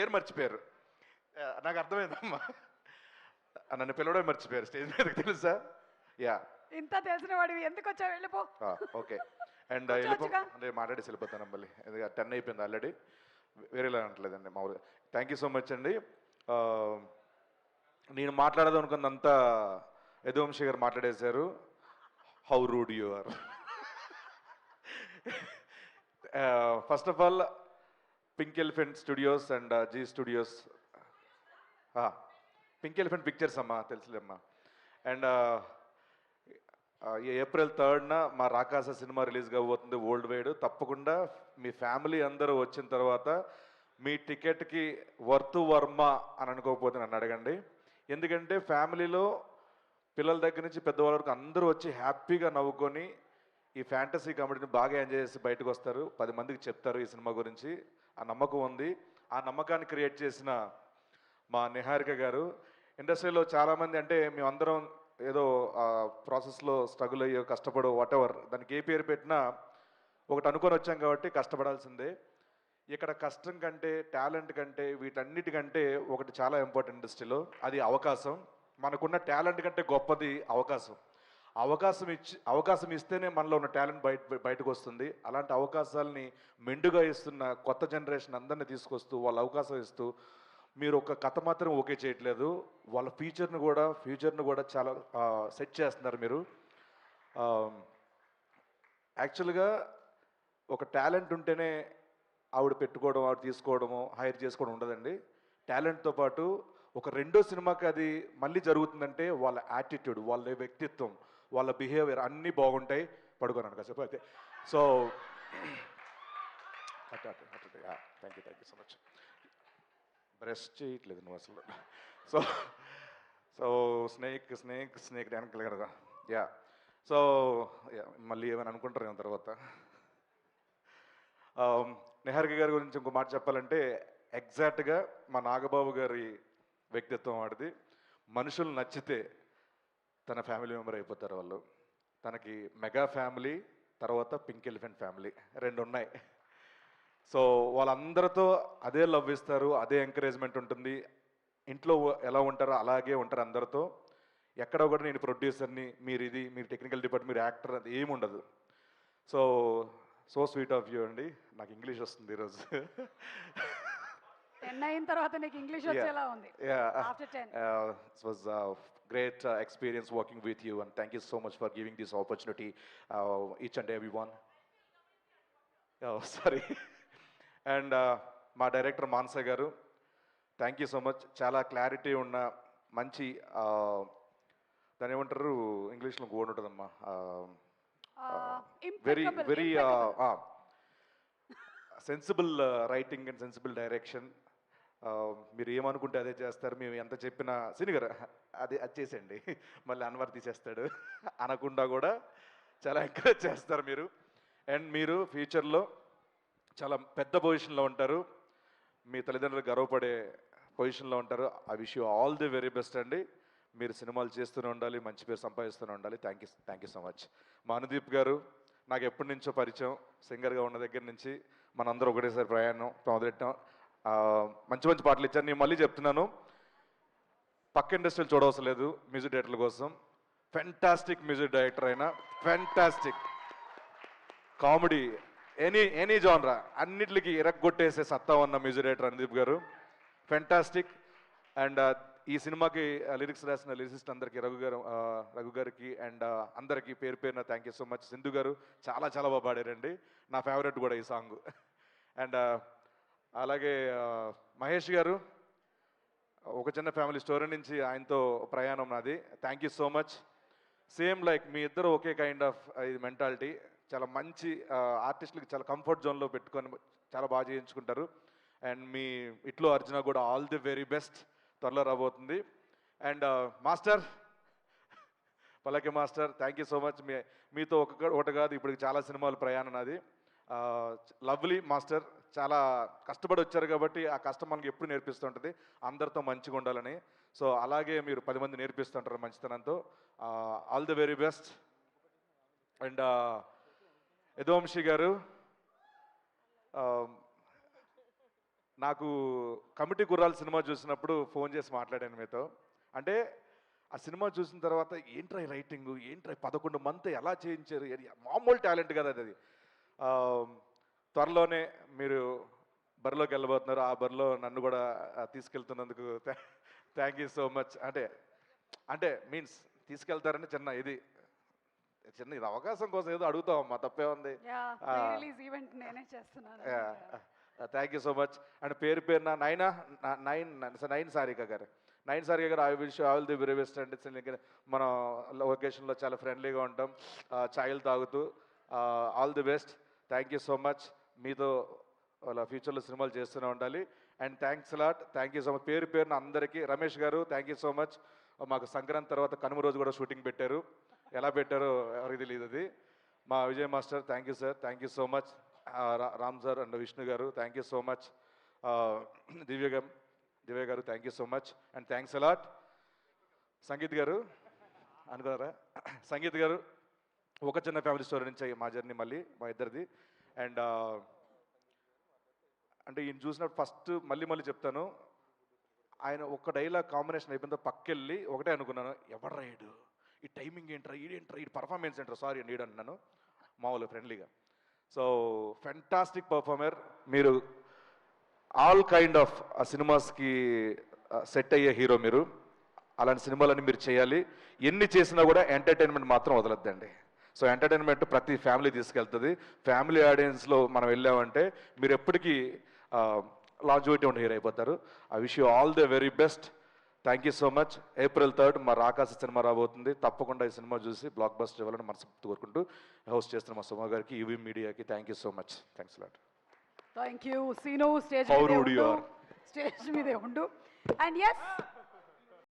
పేరు మర్చిపోయారు. నాకు అర్థమైందమ్మా. నన్ను పిలవడం మర్చిపోయారు స్టేజ్ మీదకి తెలుసా? యా. ఇంత తెలిసిన వాడివి ఎందుకు వచ్చావు? వెళ్ళిపో. ఓకే. అండ్ కూర్చోవచ్చుగా. అంటే మాట్లాడేసి వెళ్ళిపోతాను మళ్ళీ. ఎందుకంటే 10 అయిపోయింది ఆల్రెడీ. వేరేలా అనట్లేదండి మామూలుగా. థ్యాంక్ యూ సో మచ్ అండి. ఆ, నేను మాట్లాడదాం అనుకున్నంతా యదువంశీ గారు మాట్లాడేశారు. How rude you are. First of all pink elephant studios and Zee studios, pink elephant pictures అమ్మా, తెలుసులేమ్మా. అండ్ ఏప్రిల్ 3rd మా రాకాస సినిమా రిలీజ్ కాబోతుంది వరల్డ్ వైడ్. తప్పకుండా మీ ఫ్యామిలీ అందరూ వచ్చిన తర్వాత మీ టికెట్కి వర్త్ వర్మ అని అనుకోకపోతే నన్ను అడగండి. ఎందుకంటే ఫ్యామిలీలో పిల్లల దగ్గర నుంచి పెద్దవాళ్ళ వరకు అందరూ వచ్చి హ్యాపీగా నవ్వుకొని ఈ ఫ్యాంటసీ కామెడీని బాగా ఎంజాయ్ చేసి బయటకు వస్తారు. 10 మందికి చెప్తారు ఈ సినిమా గురించి. ఆ నమ్మకం ఉంది. ఆ నమ్మకాన్ని క్రియేట్ చేసిన మా నిహారిక గారు. ఇండస్ట్రీలో చాలామంది అంటే మేమందరం ఏదో ప్రాసెస్లో స్ట్రగుల్ అయ్యో కష్టపడో వాటెవర్ దానికి ఏ పేరు పెట్టినా ఒకటి అనుకొని వచ్చాం కాబట్టి కష్టపడాల్సిందే. ఇక్కడ కష్టం కంటే టాలెంట్ కంటే వీటన్నిటికంటే ఒకటి చాలా ఇంపార్టెంట్ ఇండస్ట్రీలో, అది అవకాశం. మనకున్న టాలెంట్ కంటే గొప్పది అవకాశం. అవకాశం ఇస్తేనే మనలో ఉన్న టాలెంట్ బయటకు వస్తుంది. అలాంటి అవకాశాలని మెండుగా ఇస్తున్న కొత్త జనరేషన్ అందరినీ తీసుకొస్తూ వాళ్ళ అవకాశం ఇస్తూ మీరు ఒక కథ మాత్రం ఓకే చేయట్లేదు, వాళ్ళ ఫ్యూచర్ను కూడా చాలా సెట్ చేస్తున్నారు మీరు. యాక్చువల్గా ఒక టాలెంట్ ఉంటేనే ఆవిడ పెట్టుకోవడం, ఆవిడ తీసుకోవడము, హైర్ చేసుకోవడం ఉండదండి. టాలెంట్తో పాటు ఒక రెండో సినిమాకి అది మళ్ళీ జరుగుతుందంటే వాళ్ళ యాటిట్యూడ్, వాళ్ళ వ్యక్తిత్వం, వాళ్ళ బిహేవియర్ అన్నీ బాగుంటాయి. పడుకోనాను కాసేపు అయితే. So thank you so much. Breast చేయట్లేదు నువ్వు అసలు. సో సో స్నేక్ డ్యాన్స్ కదా. యా. సో మళ్ళీ ఏమైనా అనుకుంటారు తర్వాత. నిహారిక గారి గురించి ఇంకో మాట చెప్పాలంటే ఎగ్జాక్ట్గా మా నాగబాబు గారి వ్యక్తిత్వం వాడిది. మనుషులు నచ్చితే తన ఫ్యామిలీ మెంబర్ అయిపోతారు వాళ్ళు. తనకి మెగా ఫ్యామిలీ తర్వాత పింక్ ఎలిఫెంట్ ఫ్యామిలీ 2 ఉన్నాయి. సో వాళ్ళందరితో అదే లవ్ ఇస్తారు, అదే ఎంకరేజ్మెంట్ ఉంటుంది. ఇంట్లో ఎలా ఉంటారో అలాగే ఉంటారు అందరితో. ఎక్కడ కూడా నేను ప్రొడ్యూసర్ని, మీరు టెక్నికల్ డిపార్ట్మెంట్, మీరు యాక్టర్, అది ఏమి ఉండదు. సో స్వీట్ ఆఫ్ యూ అండి. నాకు ఇంగ్లీష్ వస్తుంది ఈరోజు. 10 అయిన తర్వాత నీకు ఇంగ్లీష్ వచ్చేలా ఉంది. After 10 It was a great experience working with you and thank you so much for giving this opportunity, each and everyone. Sorry. And మా డైరెక్టర్ మానస గారు, థ్యాంక్ యూ సో మచ్. చాలా క్లారిటీ ఉన్న మంచి దాని ఏమంటారు ఇంగ్లీష్లో గోడ్ ఉంటుందమ్మా, very sensible writing and sensible direction. మీరు ఏమనుకుంటే అదే చేస్తారు. మేము ఎంత చెప్పినా సిని గారు అది చేసేయండి, మళ్ళీ అన్వర్ తీసేస్తాడు అనకుండా కూడా చాలా ఎంకరేజ్ చేస్తారు మీరు. అండ్ మీరు ఫ్యూచర్లో చాలా పెద్ద పొజిషన్లో ఉంటారు, మీ తల్లిదండ్రులు గర్వపడే పొజిషన్లో ఉంటారు. I wish you all the very best అండి. మీరు సినిమాలు చేస్తూనే ఉండాలి, మంచి పేరు సంపాదిస్తూనే ఉండాలి. Thank you so much. మా అనుదీప్ గారు నాకు ఎప్పటి నుంచో పరిచయం, సింగర్గా ఉన్న దగ్గర నుంచి మనందరూ ఒకటేసారి ప్రయాణం మొదలెట్టాం. మంచి మంచి పాటలు ఇచ్చారు. నేను మళ్ళీ చెప్తున్నాను, పక్క ఇండస్ట్రీలు చూడవలసిన లేదు మ్యూజిక్ డైరెక్టర్ల కోసం. ఫెంటాస్టిక్ మ్యూజిక్ డైరెక్టర్ అయినా, ఫెంటాస్టిక్ కామెడీ, ఎనీ జానరా అన్నిటికి ఇరగ్గొట్టేసే సత్తా ఉన్న మ్యూజిక్ డైరెక్టర్ అనుదీప్ గారు, ఫెంటాస్టిక్. అండ్ ఈ సినిమాకి లిరిక్స్ రాసిన లిరిసిస్ట్ అందరికీ రఘు గారికి అండ్ అందరికీ పేరు పేరున thank you so much. Sindhu గారు చాలా బాగా పాడారండి, నా ఫేవరెట్ కూడా ఈ సాంగ్. అండ్ అలాగే మహేష్ గారు, ఒక చిన్న ఫ్యామిలీ స్టోరీ నుంచి ఆయనతో ప్రయాణం నాది. Thank you so much. Same like మీ ఇద్దరు ఒకే కైండ్ ఆఫ్ ఇది మెంటాలిటీ. చాలా మంచి ఆర్టిస్టులకి చాలా కంఫర్ట్ జోన్లో పెట్టుకొని చాలా బాగా చేయించుకుంటారు. అండ్ మీ ఇట్లో అర్జున కూడా ఆల్ ది వెరీ బెస్ట్, త్వరలో రాబోతుంది. అండ్ మాస్టర్ పల్లకి master, thank you so much. మీతో ఒకటి కాదు ఇప్పుడు చాలా సినిమాలు ప్రయాణం నాది. లవ్లీ మాస్టర్, చాలా కష్టపడి వచ్చారు కాబట్టి ఆ కష్టం మనకి ఎప్పుడు నేర్పిస్తుంటుంది అందరితో మంచిగా ఉండాలని. సో అలాగే మీరు 10 మంది నేర్పిస్తుంటారు మంచితనంతో. All the very best. And Yaduvamshi garu, నాకు కమిటీ గుర్రాల సినిమా చూసినప్పుడు ఫోన్ చేసి మాట్లాడాను మీతో. అంటే ఆ సినిమా చూసిన తర్వాత ఏంట్రా రైటింగ్, ఏంట్రా 11 మంత్ ఎలా చేయించారు, మామూలు టాలెంట్ కదా అది. ఆ, త్వరలోనే మీరు బరిలోకి వెళ్ళబోతున్నారు. ఆ బరిలో నన్ను కూడా తీసుకెళ్తున్నందుకు థ్యాంక్ యూ సో మచ్. అంటే అంటే మీన్స్ తీసుకెళ్తారని చిన్న ఇది అవకాశం కోసం ఏదో అడుగుతామమ్మా, తప్పే ఉంది. యా ప్రీ రిలీజ్ ఈవెంట్ నేనే చేస్తున్నాను. Thank you so much. And పేరున నైన్ సారిక గారు, I will show all the very best. And మనం లొకేషన్లో చాలా ఫ్రెండ్లీగా ఉంటాం, ఛాయలు తాగుతూ. All the best. Thank you so much. మీతో వాళ్ళ ఫ్యూచర్లో సినిమాలు చేస్తూనే ఉండాలి. And thanks lot. Thank you so much. పేరున అందరికీ. రమేష్ గారు థ్యాంక్ యూ సో మచ్. మాకు సంక్రాంతి తర్వాత కనుమ రోజు కూడా షూటింగ్ పెట్టారు. ఎలా పెట్టారో ఎవరికి తెలియదు అది. మా Vijay master thank you sir, thank you so much. Ram sir and Vishnu గారు థ్యాంక్ యూ సో మచ్. దివ్య గారు thank you so much. And thanks a lot. Sangeet గారు అనుకున్నారా? సంగీత్ గారు ఒక చిన్న ఫ్యామిలీ స్టోరీ నుంచి మా జర్నీ మళ్ళీ మా ఇద్దరిది. అండ్ అంటే ఈయన చూసినప్పుడు ఫస్ట్ మళ్ళీ చెప్తాను, ఆయన ఒక్క డైలాగ్ కాంబినేషన్ అయిపోయిందో పక్కెళ్ళి ఒకటే అనుకున్నాను, ఎవరు రాయడు ఈ టైమింగ్ ఏంట్రా, ఈ పర్ఫార్మెన్స్ ఏంట్రా, సారీ అండి అన్నాను మామూలు ఫ్రెండ్లీగా. So fantastic performer. మీరు ఆల్ కైండ్ ఆఫ్ సినిమాస్కి సెట్ అయ్యే హీరో మీరు. అలాంటి సినిమాలన్నీ మీరు చేయాలి. ఎన్ని చేసినా కూడా ఎంటర్టైన్మెంట్ మాత్రం వదలొద్దండి. సో ఎంటర్టైన్మెంట్ ప్రతి ఫ్యామిలీ తీసుకెళ్తుంది. ఫ్యామిలీ ఆడియన్స్లో మనం వెళ్ళామంటే మీరు ఎప్పటికీ లాంజివిటీ ఉన్న హీరో అయిపోతారు. I wish you all the very best. Thank you so much. April 3rd మా రాకాసి సినిమా రాబోతుంది. తప్పకుండా ఈ సినిమా చూసి బ్లాక్ బస్టర్ ఇవ్వాలని మనస్ఫూర్తి కోరుకుంటూ హోస్ట్ చేస్తున్న మా సుమా గారికి, యూవీ మీడియాకి thank you so much. Thanks lot. Thank you. Seenu stage How మీదే rude you ఉండు. are. స్టేజ్ మీదే ఉండు. And yes